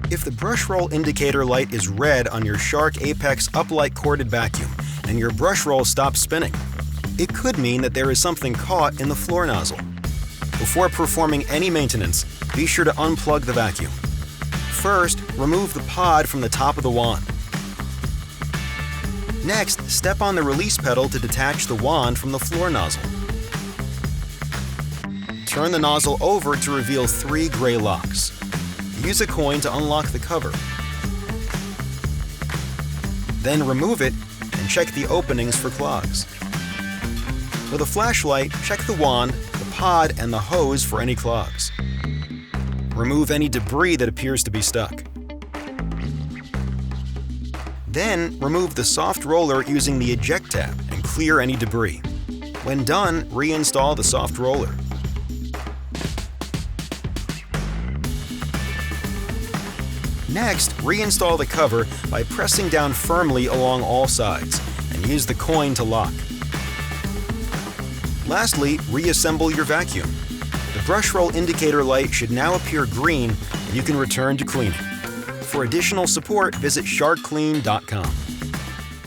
If the brush roll indicator light is red on your Shark Apex UpLight corded vacuum and your brush roll stops spinning, it could mean that there is something caught in the floor nozzle. Before performing any maintenance, be sure to unplug the vacuum. First, remove the pod from the top of the wand. Next, step on the release pedal to detach the wand from the floor nozzle. Turn the nozzle over to reveal 3 gray locks. Use a coin to unlock the cover. Then remove it and check the openings for clogs. With a flashlight, check the wand, the pod, and the hose for any clogs. Remove any debris that appears to be stuck. Then, remove the soft roller using the eject tab and clear any debris. When done, reinstall the soft roller. Next, reinstall the cover by pressing down firmly along all sides and use the coin to lock. Lastly, reassemble your vacuum. The brush roll indicator light should now appear green and you can return to cleaning. For additional support, visit sharkclean.com.